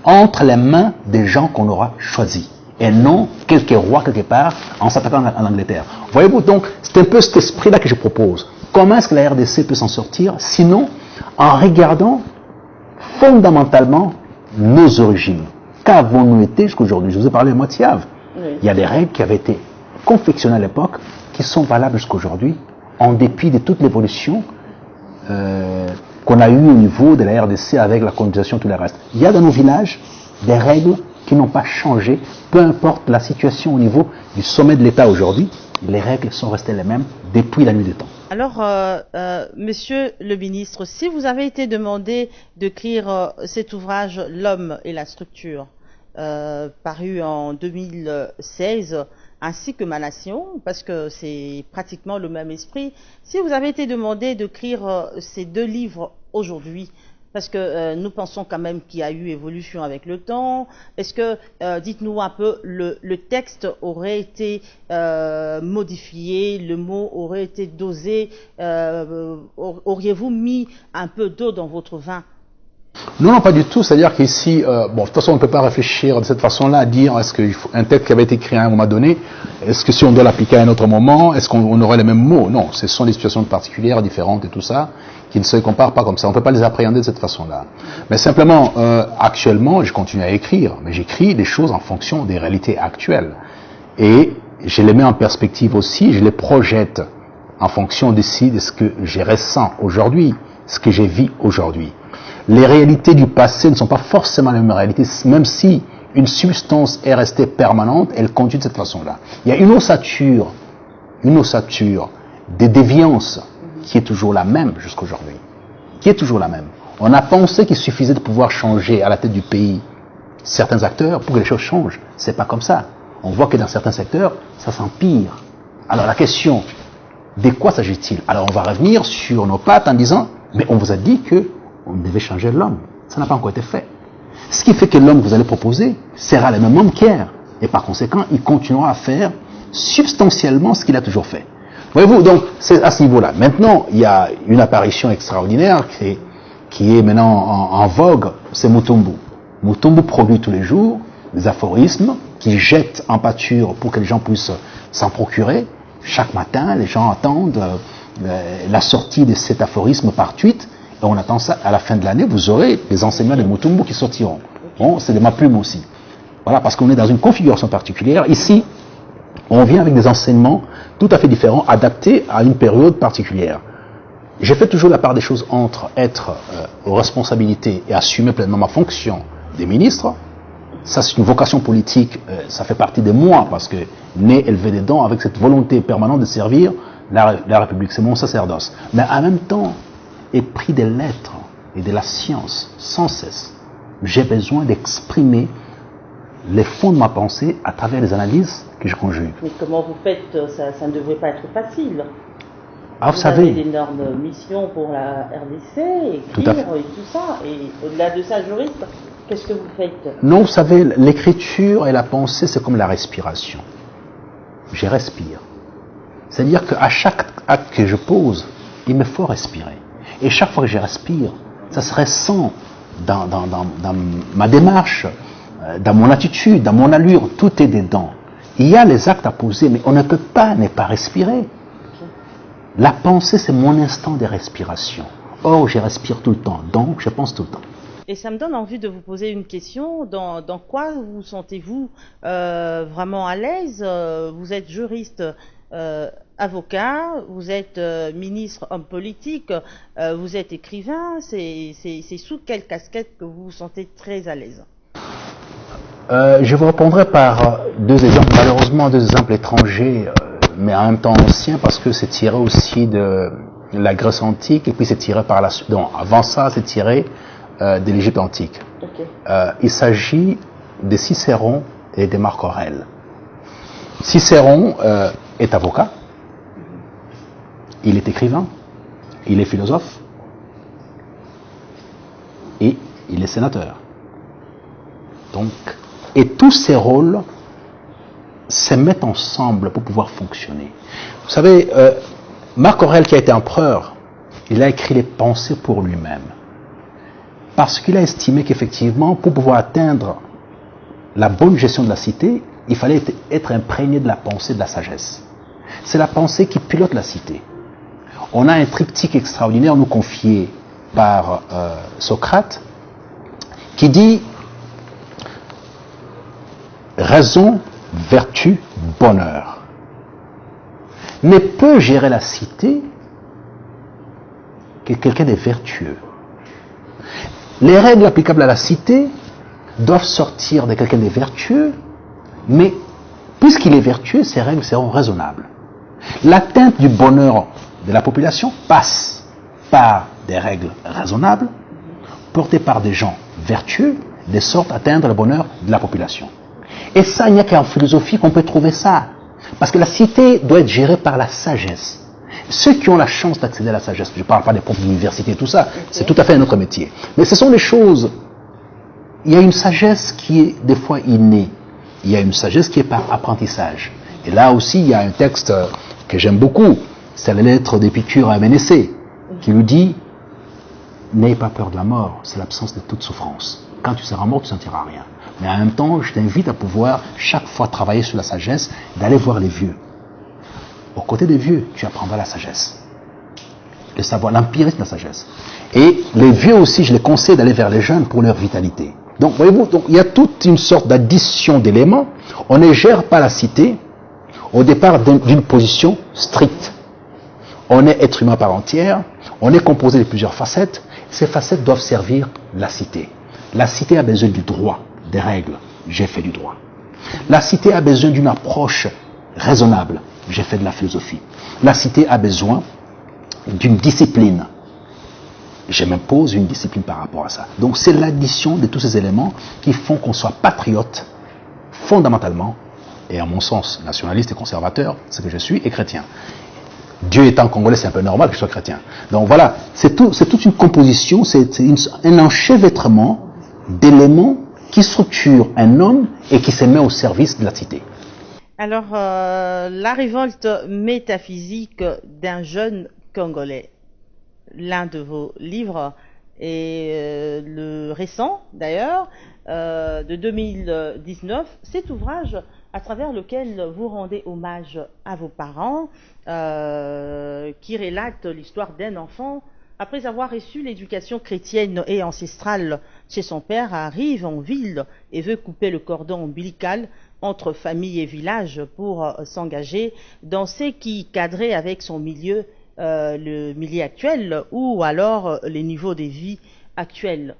B: entre les mains des gens qu'on aura choisis, et non quelques rois quelque part en s'attaquant en Angleterre. Voyez-vous, donc, c'est un peu cet esprit-là que je propose. Comment est-ce que la RDC peut s'en sortir, sinon en regardant fondamentalement nos origines. Qu'avons-nous été jusqu'à aujourd'hui? Je vous ai parlé de Moitiave. Oui. Il y a des règles qui avaient été confectionnées à l'époque qui sont valables jusqu'à aujourd'hui, en dépit de toute l'évolution qu'on a eue au niveau de la RDC avec la colonisation et tout le reste. Il y a dans nos villages des règles qui n'ont pas changé, peu importe la situation au niveau du sommet de l'État aujourd'hui, les règles sont restées les mêmes depuis la nuit des temps.
A: Alors, monsieur le ministre, si vous avez été demandé d'écrire cet ouvrage « L'homme et la structure », paru en 2016, ainsi que Ma Nation, parce que c'est pratiquement le même esprit, si vous avez été demandé d'écrire ces deux livres aujourd'hui, parce que nous pensons quand même qu'il y a eu évolution avec le temps. Est-ce que, dites-nous un peu, le texte aurait été modifié, le mot aurait été dosé, auriez-vous mis un peu d'eau dans votre vin?
B: Non, non, pas du tout. C'est-à-dire qu'ici, bon, de toute façon, on ne peut pas réfléchir de cette façon-là à dire est-ce qu'un texte qui avait été écrit à un moment donné, est-ce que si on doit l'appliquer à un autre moment, est-ce qu'on aurait les mêmes mots? Non, ce sont des situations particulières, différentes et tout ça, qui ne se comparent pas comme ça. On ne peut pas les appréhender de cette façon-là. Mais simplement, actuellement, je continue à écrire, mais j'écris des choses en fonction des réalités actuelles. Et je les mets en perspective aussi, je les projette en fonction d'ici de ce que je ressens aujourd'hui, ce que je vis aujourd'hui. Les réalités du passé ne sont pas forcément les mêmes réalités, même si une substance est restée permanente, elle continue de cette façon-là. Il y a une ossature des déviances qui est toujours la même jusqu'aujourd'hui, qui est toujours la même. On a pensé qu'il suffisait de pouvoir changer à la tête du pays certains acteurs pour que les choses changent. C'est pas comme ça. On voit que dans certains secteurs, ça s'empire. Alors la question, de quoi s'agit-il? Alors on va revenir sur nos pattes en disant, mais on vous a dit que on devait changer l'homme. Ça n'a pas encore été fait. Ce qui fait que l'homme que vous allez proposer sera le même homme qu'hier. Et par conséquent, il continuera à faire substantiellement ce qu'il a toujours fait. Voyez-vous, donc, c'est à ce niveau-là. Maintenant, il y a une apparition extraordinaire qui est maintenant en vogue, c'est Mutombo. Mutombo produit tous les jours des aphorismes qu'il jette en pâture pour que les gens puissent s'en procurer. Chaque matin, les gens attendent la sortie de cet aphorisme par tweet. Et on attend ça, à la fin de l'année, vous aurez des enseignements de Mutombo qui sortiront. Bon, c'est de ma plume aussi. Voilà, parce qu'on est dans une configuration particulière. Ici, on vient avec des enseignements tout à fait différents, adaptés à une période particulière. J'ai fait toujours la part des choses entre être aux responsabilités et assumer pleinement ma fonction des ministres. Ça, c'est une vocation politique, ça fait partie de moi, parce que né, élevé dedans, avec cette volonté permanente de servir la République. C'est mon sacerdoce. Mais en même temps, épris des lettres et de la science, sans cesse, j'ai besoin d'exprimer les fonds de ma pensée à travers les analyses que je conjugue.
A: Mais comment vous faites? Ça ne devrait pas être facile.
B: Ah, vous savez,
A: avez d'énormes missions pour la RDC, écrire et tout ça. Et au-delà de ça, juriste, qu'est-ce que vous faites?
B: Non, vous savez, l'écriture et la pensée, c'est comme la respiration. Je respire. C'est-à-dire qu'à chaque acte que je pose, il me faut respirer. Et chaque fois que je respire, ça se ressent dans ma démarche, dans mon attitude, dans mon allure, tout est dedans. Il y a les actes à poser, mais on ne peut pas ne pas respirer. La pensée, c'est mon instant de respiration. Or, je respire tout le temps, donc je pense tout le temps.
A: Et ça me donne envie de vous poser une question. Dans quoi vous sentez-vous vraiment à l'aise? Vous êtes juriste, avocat, vous êtes ministre, homme politique, vous êtes écrivain. C'est sous quelle casquette que vous vous sentez très à l'aise?
B: Je vous répondrai par deux exemples, malheureusement deux exemples étrangers, mais en même temps anciens, parce que c'est tiré aussi de la Grèce antique, et puis c'est tiré par la suite. Donc avant ça, c'est tiré de l'Égypte antique.
A: Okay.
B: Il s'agit de Cicéron et de Marc Aurèle. Cicéron est avocat, il est écrivain, il est philosophe, et il est sénateur. Donc, et tous ces rôles se mettent ensemble pour pouvoir fonctionner. Vous savez, Marc Aurèle, qui a été empereur, il a écrit les pensées pour lui-même. Parce qu'il a estimé qu'effectivement, pour pouvoir atteindre la bonne gestion de la cité, il fallait être imprégné de la pensée, de la sagesse. C'est la pensée qui pilote la cité. On a un triptyque extraordinaire nous confié par Socrate, qui dit raison, vertu, bonheur. Ne peut gérer la cité que quelqu'un de vertueux. Les règles applicables à la cité doivent sortir de quelqu'un de vertueux, mais puisqu'il est vertueux, ces règles seront raisonnables. L'atteinte du bonheur de la population passe par des règles raisonnables, portées par des gens vertueux, de sorte à atteindre le bonheur de la population. Et ça, il n'y a qu'en philosophie qu'on peut trouver ça. Parce que la cité doit être gérée par la sagesse. Ceux qui ont la chance d'accéder à la sagesse, je ne parle pas des profs d'université et tout ça, c'est tout à fait un autre métier. Mais ce sont des choses, il y a une sagesse qui est des fois innée, il y a une sagesse qui est par apprentissage. Et là aussi, il y a un texte que j'aime beaucoup, c'est la lettre d'Épicure à Ménécée, qui lui dit « N'ayez pas peur de la mort, c'est l'absence de toute souffrance. Quand tu seras mort, tu ne sentiras rien. » Mais en même temps, je t'invite à pouvoir chaque fois travailler sur la sagesse, d'aller voir les vieux. Aux côtés des vieux, tu apprendras la sagesse. Le savoir, l'empirisme de la sagesse. Et les vieux aussi, je les conseille d'aller vers les jeunes pour leur vitalité. Donc, voyez-vous, il y a toute une sorte d'addition d'éléments. On ne gère pas la cité au départ d'une position stricte. On est être humain par entière, on est composé de plusieurs facettes. Ces facettes doivent servir la cité. La cité a besoin du droit, des règles. J'ai fait du droit. La cité a besoin d'une approche raisonnable. J'ai fait de la philosophie. La cité a besoin d'une discipline. Je m'impose une discipline par rapport à ça. Donc c'est l'addition de tous ces éléments qui font qu'on soit patriote, fondamentalement, et à mon sens, nationaliste et conservateur, ce que je suis, et chrétien. Dieu étant congolais, c'est un peu normal que je sois chrétien. Donc voilà, c'est toute une composition, c'est un enchevêtrement d'éléments qui structurent un homme et qui se met au service de la cité.
A: Alors, la révolte métaphysique d'un jeune Congolais, l'un de vos livres, et le récent d'ailleurs, de 2019, cet ouvrage à travers lequel vous rendez hommage à vos parents, qui relate l'histoire d'un enfant. Après avoir reçu l'éducation chrétienne et ancestrale chez son père, arrive en ville et veut couper le cordon ombilical entre famille et village pour s'engager dans ce qui cadrait avec son milieu, le milieu actuel, ou alors les niveaux de vie actuels.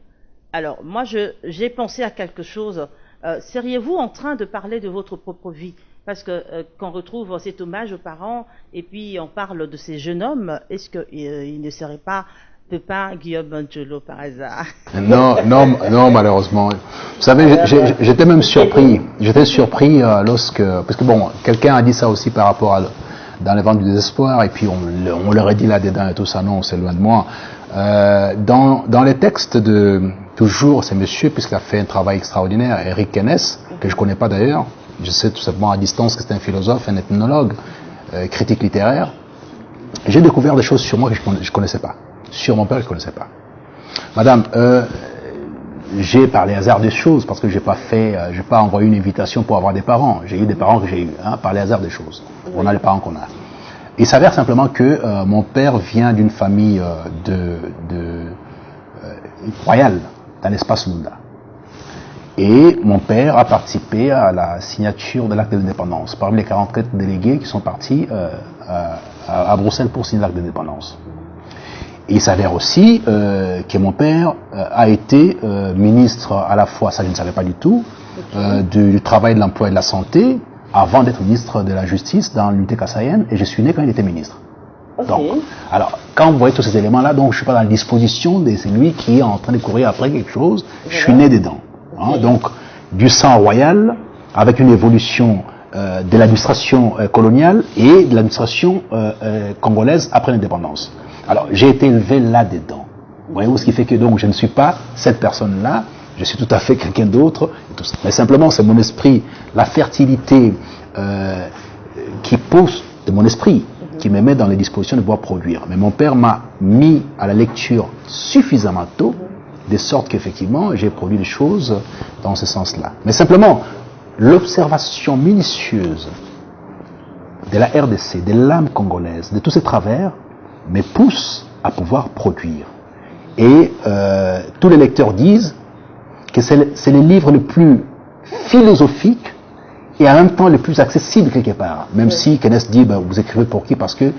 A: Alors, moi, j'ai pensé à quelque chose. Seriez-vous en train de parler de votre propre vie? Parce que quand on retrouve cet hommage aux parents et puis on parle de ces jeunes hommes, est-ce qu'il ne serait pas Pépin Guillaume Angelo par hasard?
B: Non, malheureusement. Vous savez, j'étais même surpris. J'étais surpris parce que bon, quelqu'un a dit ça aussi par rapport dans les vents du désespoir, et puis on leur a dit là-dedans et tout ça. Non, c'est loin de moi. Dans les textes de toujours, c'est monsieur, puisqu'il a fait un travail extraordinaire, Eric Kenneth, que je connais pas d'ailleurs. Je sais tout simplement à distance que c'est un philosophe, un ethnologue, critique littéraire. J'ai découvert des choses sur moi que je connaissais pas. Sur mon père, je ne connaissais pas. Madame, j'ai par les hasards des choses, parce que j'ai pas envoyé une invitation pour avoir des parents. J'ai eu des parents que j'ai eus, par les hasards des choses. On a les parents qu'on a. Il s'avère simplement que mon père vient d'une famille royale, dans l'espace Lunda. Et mon père a participé à la signature de l'acte d'indépendance, parmi les 44 délégués qui sont partis à Bruxelles pour signer l'acte d'indépendance. Il s'avère aussi que mon père a été ministre à la fois, ça je ne savais pas du tout, du travail, de l'emploi et de la santé, avant d'être ministre de la justice dans l'unité kassaïenne, et je suis né quand il était ministre. Okay. Donc, alors, quand vous voyez tous ces éléments-là, donc je ne suis pas dans la disposition de celui qui est en train de courir après quelque chose, je suis né dedans. Okay. Hein, donc, du sang royal, avec une évolution de l'administration coloniale et de l'administration congolaise après l'indépendance. Alors, j'ai été élevé là-dedans. Vous voyez, ce qui fait que donc je ne suis pas cette personne-là, je suis tout à fait quelqu'un d'autre. Mais simplement, c'est mon esprit, la fertilité qui pousse de mon esprit, qui me met dans les dispositions de pouvoir produire. Mais mon père m'a mis à la lecture suffisamment tôt, de sorte qu'effectivement, j'ai produit des choses dans ce sens-là. Mais simplement, l'observation minutieuse de la RDC, de l'âme congolaise, de tous ces travers, me pousse à pouvoir produire. Et tous les lecteurs disent que c'est le livre le plus philosophique et en même temps le plus accessible quelque part. Même si Kenneth dit, vous écrivez pour qui? Parce que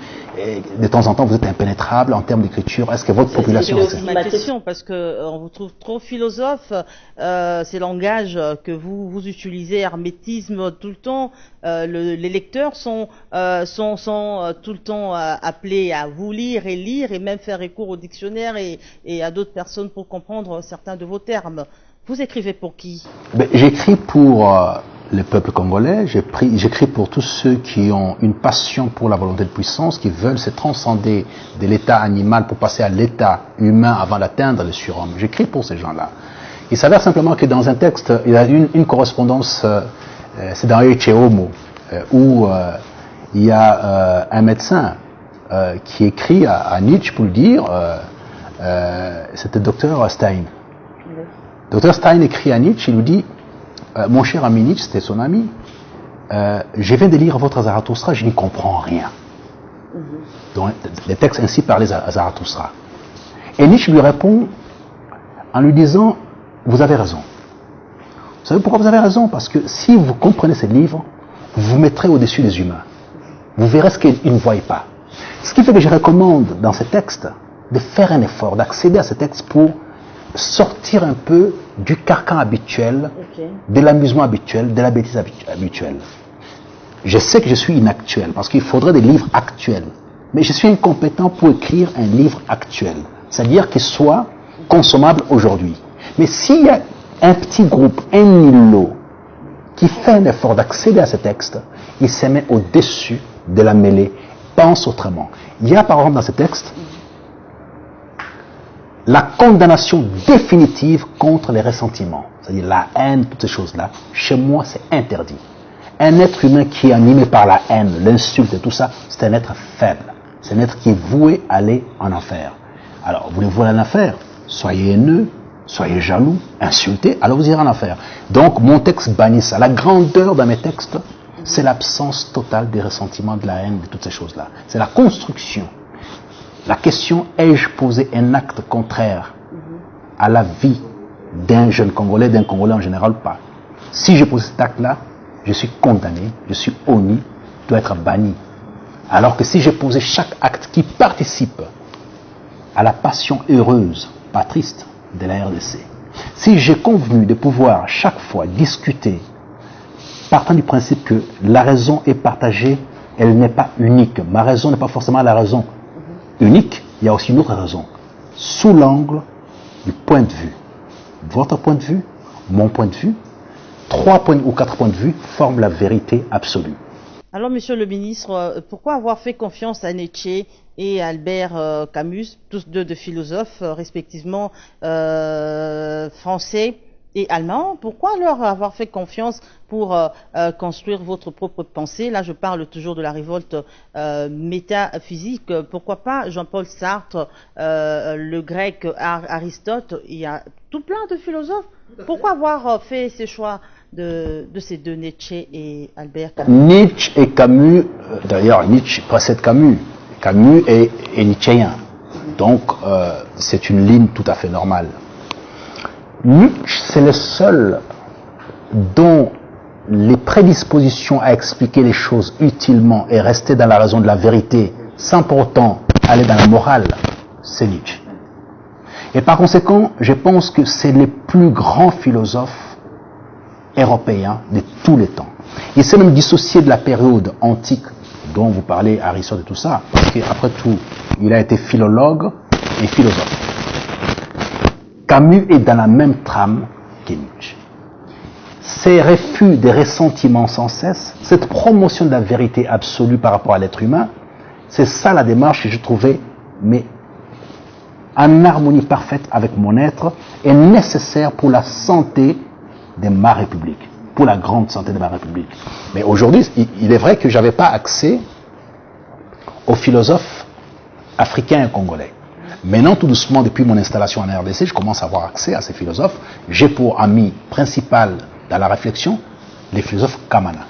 B: de temps en temps vous êtes impénétrable en termes d'écriture. Est-ce que votre population...
A: C'est ma question, parce qu'on vous trouve trop philosophe, ces langages que vous utilisez, hermétisme tout le temps. Les lecteurs sont tout le temps appelés à vous lire et même faire recours au dictionnaire et à d'autres personnes pour comprendre certains de vos termes. Vous écrivez pour qui?
B: J'écris pour le peuple congolais, j'écris pour tous ceux qui ont une passion pour la volonté de puissance, qui veulent se transcender de l'état animal pour passer à l'état humain avant d'atteindre le surhomme. J'écris pour ces gens-là. Il s'avère simplement que dans un texte, il y a une correspondance, c'est dans Echeomo, où il y a un médecin qui écrit à Nietzsche pour lui dire, c'était Dr Stein. Dr Stein écrit à Nietzsche, il lui dit, mon cher ami Nietzsche, c'était son ami, je viens de lire votre Zarathustra, je n'y comprends rien. Donc, les textes ainsi parlaient à Zarathustra. Et Nietzsche lui répond en lui disant, vous avez raison. Vous savez pourquoi vous avez raison? Parce que si vous comprenez ces livres, vous vous mettrez au-dessus des humains. Vous verrez ce qu'ils ne voient pas. Ce qui fait que je recommande dans ces textes de faire un effort, d'accéder à ces textes pour sortir un peu du carcan habituel, de l'amusement habituel, de la bêtise habituelle. Je sais que je suis inactuel, parce qu'il faudrait des livres actuels. Mais je suis incompétent pour écrire un livre actuel. C'est-à-dire qu'il soit consommable aujourd'hui. Mais s'il y a un petit groupe, un îlot, qui fait un effort d'accéder à ce texte, il se met au-dessus de la mêlée, pense autrement. Il y a par exemple dans ce texte la condamnation définitive contre les ressentiments, c'est-à-dire la haine, toutes ces choses-là. Chez moi, c'est interdit. Un être humain qui est animé par la haine, l'insulte et tout ça, c'est un être faible. C'est un être qui est voué à aller en enfer. Alors, voulez-vous aller en enfer? Soyez haineux, soyez jaloux, insultez, alors vous irez en enfer. Donc, mon texte bannit ça. La grandeur dans mes textes, c'est l'absence totale des ressentiments, de la haine, de toutes ces choses-là. C'est la construction. La question, ai-je posé un acte contraire à la vie d'un jeune Congolais, d'un Congolais en général? Pas. Si j'ai posé cet acte-là, je suis condamné, je suis honni, je dois être banni. Alors que si j'ai posé chaque acte qui participe à la passion heureuse, pas triste, de la RDC, si j'ai convenu de pouvoir chaque fois discuter, partant du principe que la raison est partagée, elle n'est pas unique. Ma raison n'est pas forcément la raison unique, il y a aussi une autre raison. Sous l'angle du point de vue. Votre point de vue, mon point de vue, 3 points ou 4 points de vue forment la vérité absolue.
A: Alors, monsieur le ministre, pourquoi avoir fait confiance à Nietzsche et Albert Camus, tous deux de philosophes, respectivement français et allemand? Pourquoi leur avoir fait confiance pour construire votre propre pensée? Là, je parle toujours de la révolte métaphysique. Pourquoi pas Jean-Paul Sartre, le grec Aristote? Il y a tout plein de philosophes. Pourquoi avoir fait ces choix de ces deux, Nietzsche et Albert Camus?
B: Nietzsche et Camus, d'ailleurs Nietzsche précède Camus. Camus est nietzschéen. Donc c'est une ligne tout à fait normale. Nietzsche, c'est le seul dont les prédispositions à expliquer les choses utilement et rester dans la raison de la vérité sans pourtant aller dans la morale, c'est Nietzsche. Et par conséquent, je pense que c'est le plus grand philosophe européen de tous les temps. Il s'est même dissocié de la période antique dont vous parlez, Aristote et tout ça, parce qu'après tout, il a été philologue et philosophe. Camus est dans la même trame que Nietzsche. Ces refus des ressentiments sans cesse, cette promotion de la vérité absolue par rapport à l'être humain, c'est ça la démarche que je trouvais, mais en harmonie parfaite avec mon être, est nécessaire pour la santé de ma République, pour la grande santé de ma République. Mais aujourd'hui, il est vrai que je n'avais pas accès aux philosophes africains et congolais. Maintenant, tout doucement, depuis mon installation en RDC, je commence à avoir accès à ces philosophes. J'ai pour ami principal dans la réflexion les philosophes Kamana.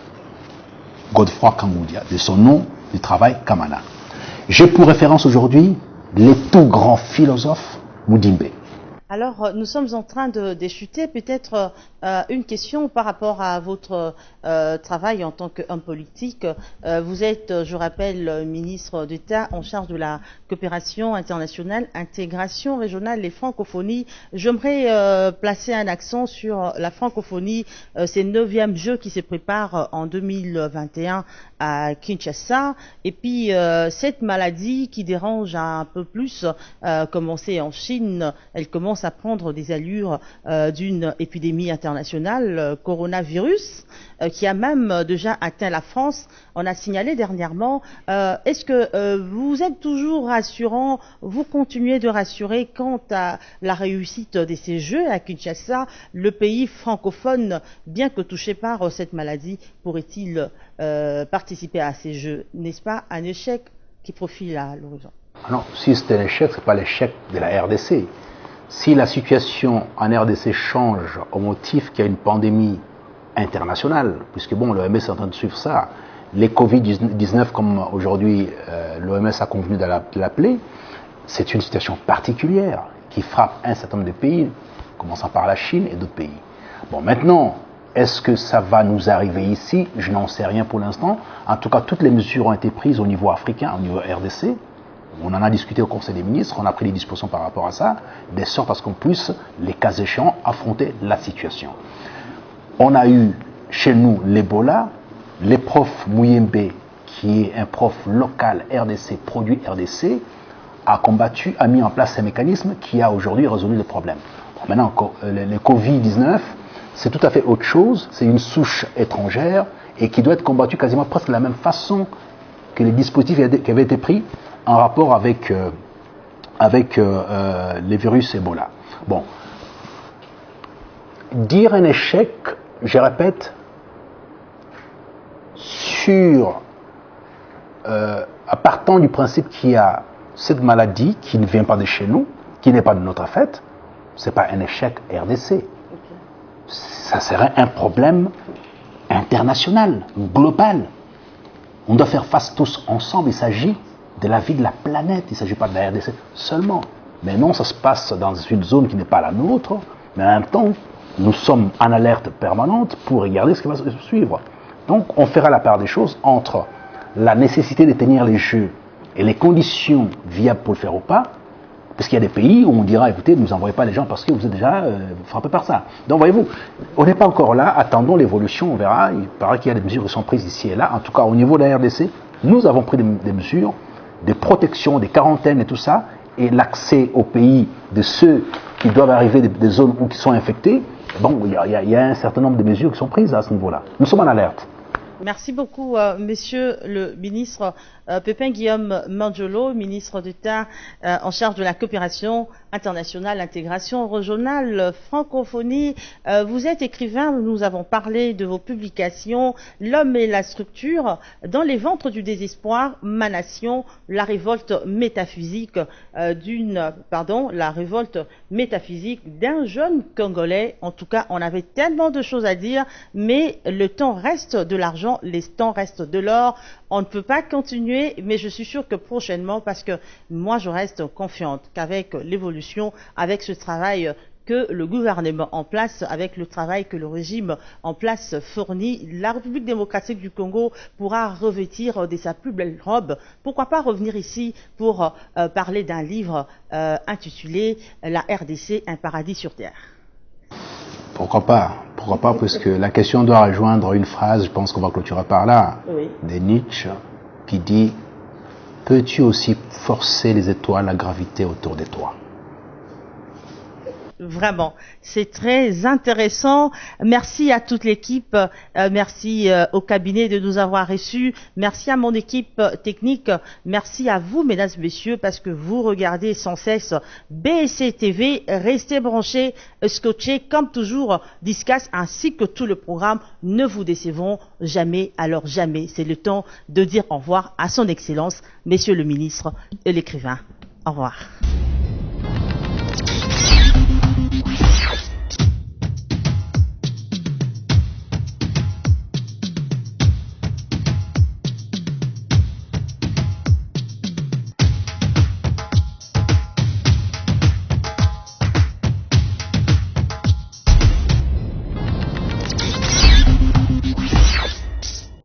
B: Godefroy Kangoudia, de son nom du travail Kamana. J'ai pour référence aujourd'hui les tout grands philosophes Mudimbe.
A: Alors, nous sommes en train de déchuter. Peut-être une question par rapport à votre travail en tant qu'homme politique. Vous êtes, je rappelle, ministre d'État en charge de la coopération internationale, intégration régionale et francophonie. J'aimerais placer un accent sur la francophonie, ces 9e Jeux qui se préparent en 2021 à Kinshasa. Et puis, cette maladie qui dérange un peu plus, commencée en Chine, elle commence à prendre des allures d'une épidémie internationale, coronavirus, qui a même déjà atteint la France. On a signalé dernièrement. Est-ce que vous êtes toujours rassurant, vous continuez de rassurer quant à la réussite de ces Jeux à Kinshasa? Le pays francophone, bien que touché par cette maladie, pourrait-il participer à ces Jeux? N'est-ce pas un échec qui profile à l'horizon?
B: Non, si c'est un échec, ce n'est pas l'échec de la RDC. Si la situation en RDC change au motif qu'il y a une pandémie internationale, puisque bon, l'OMS est en train de suivre ça, les Covid-19, comme aujourd'hui l'OMS a convenu de l'appeler, c'est une situation particulière qui frappe un certain nombre de pays, commençant par la Chine et d'autres pays. Bon, maintenant, est-ce que ça va nous arriver ici? Je n'en sais rien pour l'instant. En tout cas, toutes les mesures ont été prises au niveau africain, au niveau RDC. On en a discuté au Conseil des ministres, on a pris des dispositions par rapport à ça, de sorte à ce qu'on puisse, les cas échéants, affronter la situation. On a eu chez nous l'Ebola, le prof Mouyembe, qui est un prof local RDC, produit RDC, a combattu, a mis en place ces mécanismes qui a aujourd'hui résolu le problème. Bon, maintenant, le Covid-19, c'est tout à fait autre chose, c'est une souche étrangère et qui doit être combattue quasiment presque de la même façon que les dispositifs qui avaient été pris en rapport avec les virus Ebola. Bon, dire un échec, je répète, partant du principe qu'il y a cette maladie qui ne vient pas de chez nous, qui n'est pas de notre fête, c'est pas un échec RDC. Ça serait un problème international, global. On doit faire face tous ensemble. Il s'agit de la vie de la planète. Il ne s'agit pas de la RDC seulement. Mais non, ça se passe dans une zone qui n'est pas la nôtre. Mais en même temps, nous sommes en alerte permanente pour regarder ce qui va se suivre. Donc, on fera la part des choses entre la nécessité de tenir les jeux et les conditions viables pour le faire ou pas. Parce qu'il y a des pays où on dira, écoutez, ne nous envoyez pas les gens parce que vous êtes déjà frappés par ça. Donc, voyez-vous, on n'est pas encore là. Attendons l'évolution, on verra. Il paraît qu'il y a des mesures qui sont prises ici et là. En tout cas, au niveau de la RDC, nous avons pris des mesures, des protections, des quarantaines et tout ça, et l'accès au pays de ceux qui doivent arriver des zones où qui sont infectés. Bon, il y a un certain nombre de mesures qui sont prises à ce niveau-là. Nous sommes en alerte.
A: Merci beaucoup, Monsieur le ministre Pépin Guillaume Mandiolo, ministre d'État en charge de la coopération internationale, intégration régionale, francophonie. Vous êtes écrivain, nous avons parlé de vos publications, L'homme et la structure, Dans les ventres du désespoir, Ma nation, la révolte métaphysique la révolte métaphysique d'un jeune Congolais. En tout cas, on avait tellement de choses à dire, mais le temps reste de l'argent, les temps restent de l'or. On ne peut pas continuer, mais je suis sûre que prochainement, parce que moi je reste confiante qu'avec l'évolution, avec ce travail que le gouvernement en place, avec le travail que le régime en place fournit, la République démocratique du Congo pourra revêtir de sa plus belle robe. Pourquoi pas revenir ici pour parler d'un livre intitulé « La RDC, un paradis sur Terre ».
B: Pourquoi pas? Pourquoi pas? Parce que la question doit rejoindre une phrase, je pense qu'on va clôturer par là,
A: oui,
B: de Nietzsche, qui dit « Peux-tu aussi forcer les étoiles à graviter autour de toi ?»
A: Vraiment, c'est très intéressant. Merci à toute l'équipe, merci au cabinet de nous avoir reçus, merci à mon équipe technique, merci à vous, mesdames et messieurs, parce que vous regardez sans cesse BSC TV. Restez branchés, scotchés, comme toujours, Discas, ainsi que tout le programme. Ne vous décevons jamais, alors jamais. C'est le temps de dire au revoir à son Excellence, Monsieur le Ministre et l'écrivain. Au revoir.